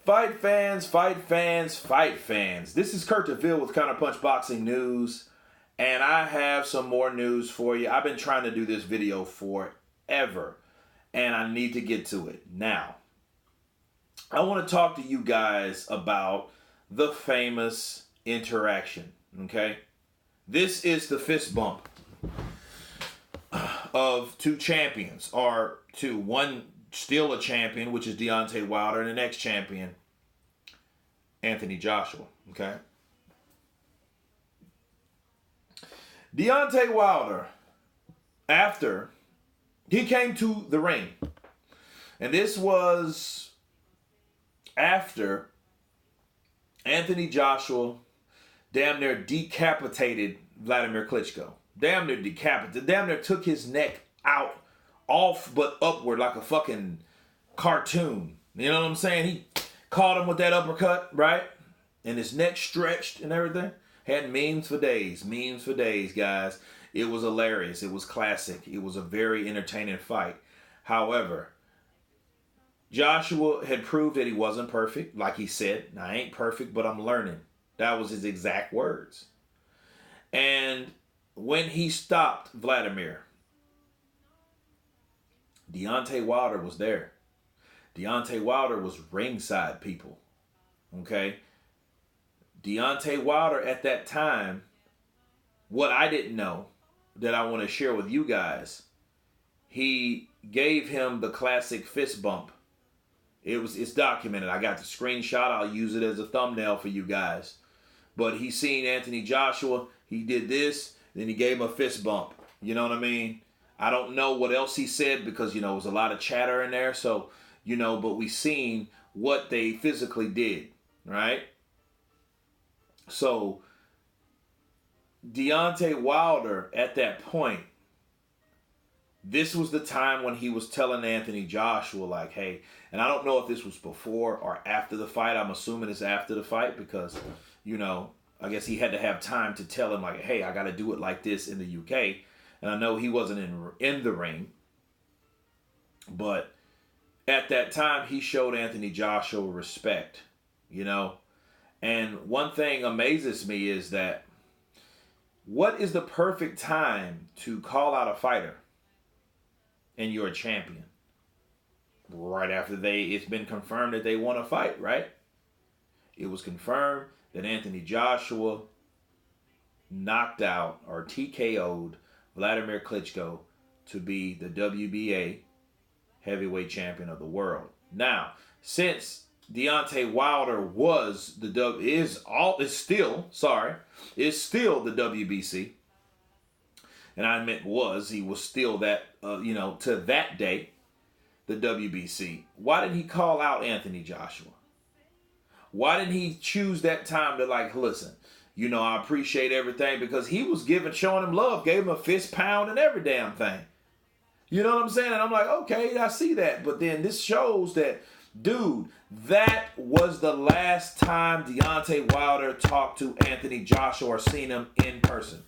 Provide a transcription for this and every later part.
Fight fans, fight fans, fight fans. This is Kurt DeVille with Counterpunch Boxing News, and I have some more news for you. I've been trying to do this video forever, and I need to get to it now. I want to talk to you guys about the famous interaction, okay? This is the fist bump of two champions, or one still a champion, which is Deontay Wilder, and the next champion, Anthony Joshua, okay? Deontay Wilder, after he came to the ring, and this was after Anthony Joshua damn near decapitated Vladimir Klitschko. Damn near decapitated. Damn near took his neck out, off but upward like a fucking cartoon. You know what I'm saying? He caught him with that uppercut, right? And his neck stretched and everything. Had memes for days. Memes for days, guys. It was hilarious. It was classic. It was a very entertaining fight. However, Joshua had proved that he wasn't perfect. Like he said, I ain't perfect, but I'm learning. That was his exact words. And when he stopped Vladimir, Deontay Wilder was there. Deontay Wilder was ringside, people. Okay? Deontay Wilder at that time, what I didn't know that I want to share with you guys, he gave him the classic fist bump. It's documented. I got the screenshot. I'll use it as a thumbnail for you guys. But he seen Anthony Joshua. He did this. Then he gave him a fist bump. You know what I mean? I don't know what else he said because, it was a lot of chatter in there. So, but we seen what they physically did, right? So, Deontay Wilder, at that point, this was the time when he was telling Anthony Joshua, like, hey, and I don't know if this was before or after the fight. I'm assuming it's after the fight because, I guess he had to have time to tell him, like, hey, I got to do it like this in the UK. And I know he wasn't in the ring. But at that time, he showed Anthony Joshua respect, And one thing amazes me is that what is the perfect time to call out a fighter and you're a champion? Right after it's been confirmed that they want to fight, right? It was confirmed that Anthony Joshua knocked out or TKO'd Vladimir Klitschko to be the WBA heavyweight champion of the world. Now, since Deontay Wilder is still the WBC, and I meant he was still that, to that day, the WBC. Why did he call out Anthony Joshua? Why didn't he choose that time to listen, I appreciate everything, because he was showing him love, gave him a fist pound and every damn thing. You know what I'm saying? And I'm like, okay, I see that. But then this shows that, dude, that was the last time Deontay Wilder talked to Anthony Joshua or seen him in person.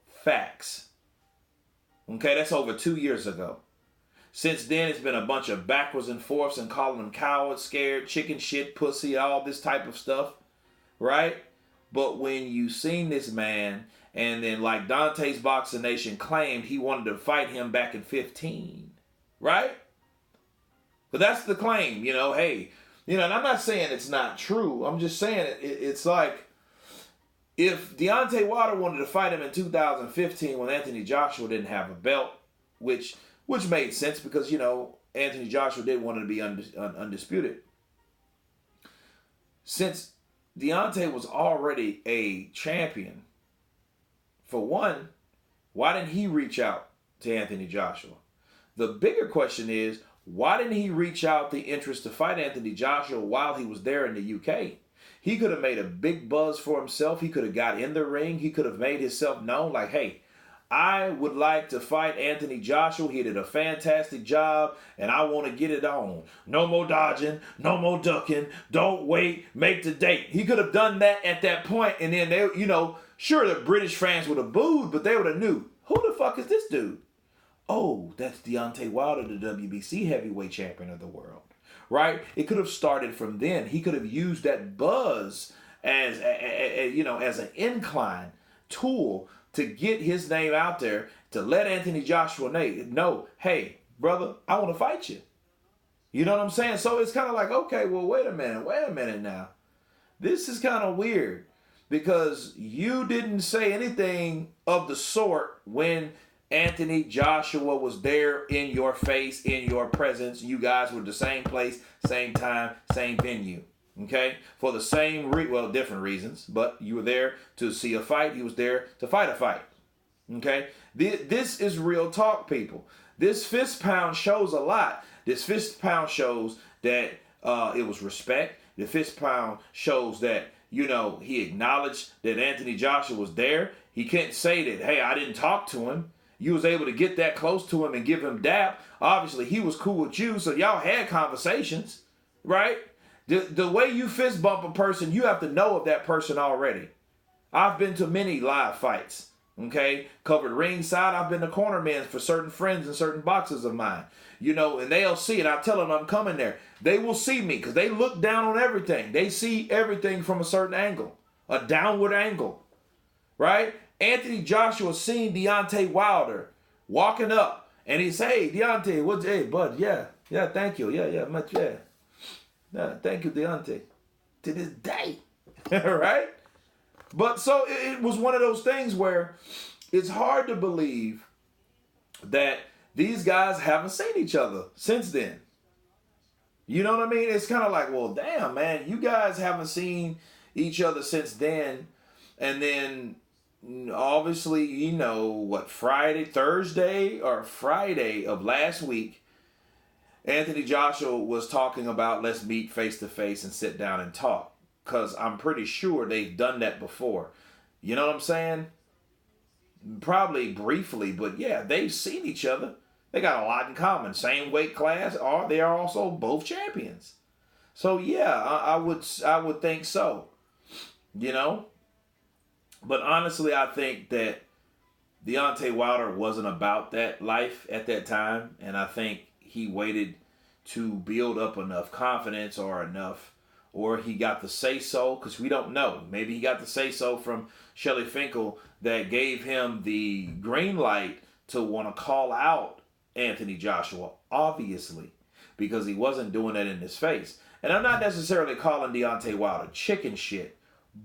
Facts. Okay, that's over 2 years ago. Since then, it's been a bunch of backwards and forths and calling him coward, scared, chicken shit, pussy, all this type of stuff, right? But when you seen this man, and then like Dante's Boxing Nation claimed he wanted to fight him back in 2015, right? But that's the claim, hey, and I'm not saying it's not true. I'm just saying it's like, if Deontay Wilder wanted to fight him in 2015 when Anthony Joshua didn't have a belt, which made sense because, Anthony Joshua did want to be undisputed. Since Deontay was already a champion, for one, why didn't he reach out to Anthony Joshua? The bigger question is, why didn't he reach out the interest to fight Anthony Joshua while he was there in the UK? He could have made a big buzz for himself. He could have got in the ring. He could have made himself known like, hey, I would like to fight Anthony Joshua. He did a fantastic job, and I want to get it on. No more dodging, no more ducking. Don't wait, make the date. He could have done that at that point, and then they, sure, the British fans would have booed, but they would have knew, who the fuck is this dude? Oh, that's Deontay Wilder, the WBC heavyweight champion of the world. right? It could have started from then. He could have used that buzz as as an incline tool to get his name out there, to let Anthony Joshua know, hey, brother, I want to fight you. You know what I'm saying? So it's kind of like, okay, well, wait a minute now. This is kind of weird because you didn't say anything of the sort when Anthony Joshua was there in your face, in your presence. You guys were the same place, same time, same venue. Okay? For the same, different reasons, but you were there to see a fight. He was there to fight a fight. Okay? This is real talk, people. This fist pound shows a lot. This fist pound shows that it was respect. The fist pound shows that, he acknowledged that Anthony Joshua was there. He can't say that, hey, I didn't talk to him. You was able to get that close to him and give him dap. Obviously, he was cool with you, so y'all had conversations, right? The way you fist bump a person, you have to know of that person already. I've been to many live fights, okay? Covered ringside. I've been to corner men for certain friends and certain boxes of mine, and they'll see it. I tell them I'm coming there. They will see me because they look down on everything. They see everything from a certain angle, a downward angle, right? Anthony Joshua seen Deontay Wilder walking up, and he say, "Hey, Deontay, hey, bud, yeah, thank you, much, thank you, Deontay." To this day, right? But so it was one of those things where it's hard to believe that these guys haven't seen each other since then. You know what I mean? It's kind of like, well, damn, man, you guys haven't seen each other since then, and then. Obviously, Thursday or Friday of last week, Anthony Joshua was talking about let's meet face to face and sit down and talk. Because I'm pretty sure they've done that before. You know what I'm saying? Probably briefly, but yeah, they've seen each other. They got a lot in common. Same weight class, or they are also both champions. So yeah, I would think so. But honestly, I think that Deontay Wilder wasn't about that life at that time. And I think he waited to build up enough confidence or he got the say-so, because we don't know. Maybe he got the say-so from Shelly Finkel that gave him the green light to want to call out Anthony Joshua, obviously, because he wasn't doing that in his face. And I'm not necessarily calling Deontay Wilder chicken shit.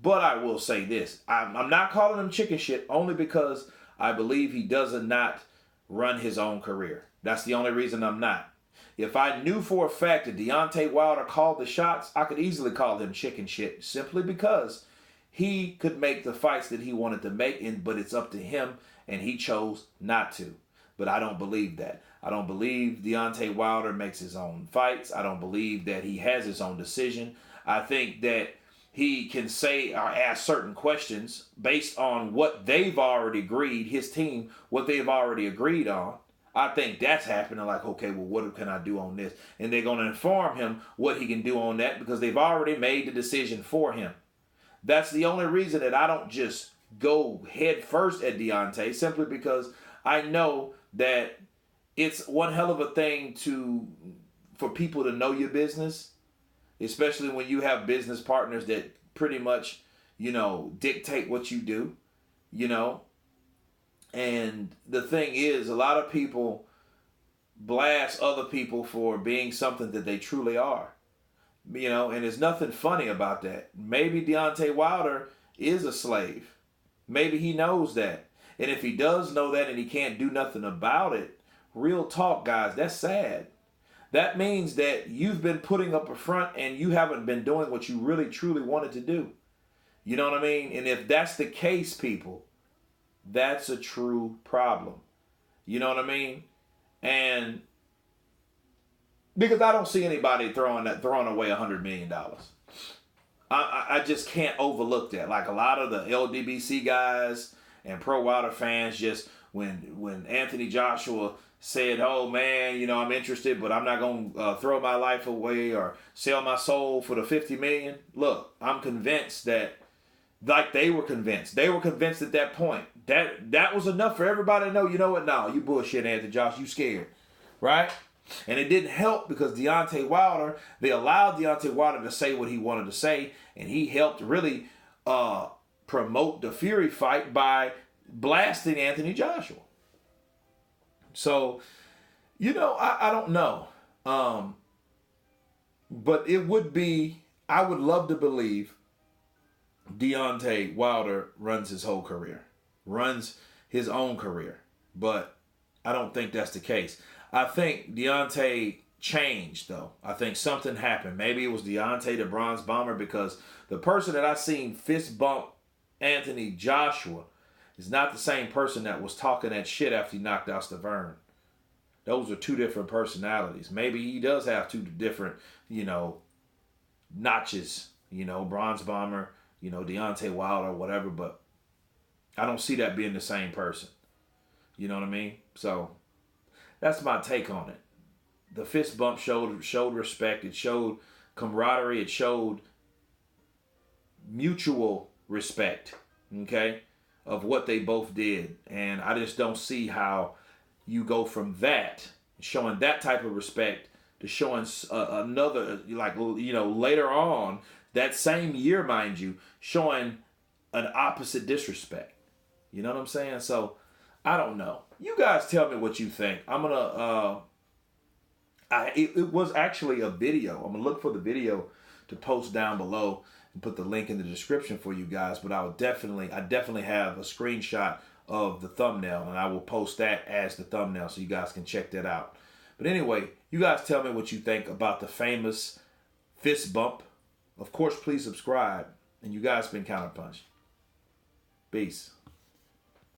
But I will say this. I'm not calling him chicken shit only because I believe he does not run his own career. That's the only reason I'm not. If I knew for a fact that Deontay Wilder called the shots, I could easily call him chicken shit simply because he could make the fights that he wanted to make, but it's up to him, and he chose not to. But I don't believe that. I don't believe Deontay Wilder makes his own fights. I don't believe that he has his own decision. I think that he can say or ask certain questions based on what they've already agreed, his team, what they've already agreed on. I think that's happening. Like, okay, well, what can I do on this? And they're going to inform him what he can do on that because they've already made the decision for him. That's the only reason that I don't just go head first at Deontay, simply because I know that it's one hell of a thing for people to know your business. Especially when you have business partners that pretty much, dictate what you do, And the thing is, a lot of people blast other people for being something that they truly are, and there's nothing funny about that. Maybe Deontay Wilder is a slave. Maybe he knows that. And if he does know that and he can't do nothing about it, real talk, guys, that's sad. That means that you've been putting up a front and you haven't been doing what you really, truly wanted to do. You know what I mean? And if that's the case, people, that's a true problem. You know what I mean? And because I don't see anybody throwing away $100 million. I just can't overlook that. Like a lot of the LDBC guys and pro Wilder fans, just when Anthony Joshua said, oh man, I'm interested, but I'm not going to throw my life away or sell my soul for the $50 million. Look, I'm convinced that, like they were convinced at that point. That was enough for everybody to know, you know what? No, you bullshit, Anthony Joshua, you scared, right? And it didn't help because Deontay Wilder, they allowed Deontay Wilder to say what he wanted to say, and he helped really promote the Fury fight by blasting Anthony Joshua. So, I don't know. But it would be, I would love to believe Deontay Wilder runs his whole career, runs his own career. But I don't think that's the case. I think Deontay changed, though. I think something happened. Maybe it was Deontay the Bronze Bomber, because the person that I seen fist bump Anthony Joshua is not the same person that was talking that shit after he knocked out Stavern. Those are two different personalities. Maybe he does have two different, notches, Bronze Bomber, Deontay Wilder, whatever, but I don't see that being the same person. You know what I mean? So that's my take on it. The fist bump showed respect. It showed camaraderie. It showed mutual respect, okay, of what they both did. And I just don't see how you go from that, showing that type of respect, to showing another, later on, that same year, mind you, showing an opposite disrespect. You know what I'm saying? So, I don't know. You guys tell me what you think. I'm going to, it was actually a video. I'm going to look for the video to post down below and put the link in the description for you guys. But I definitely have a screenshot of the thumbnail, and I will post that as the thumbnail so you guys can check that out. But anyway, you guys tell me what you think about the famous fist bump. Of course, please subscribe. And you guys been Counterpunched. Peace.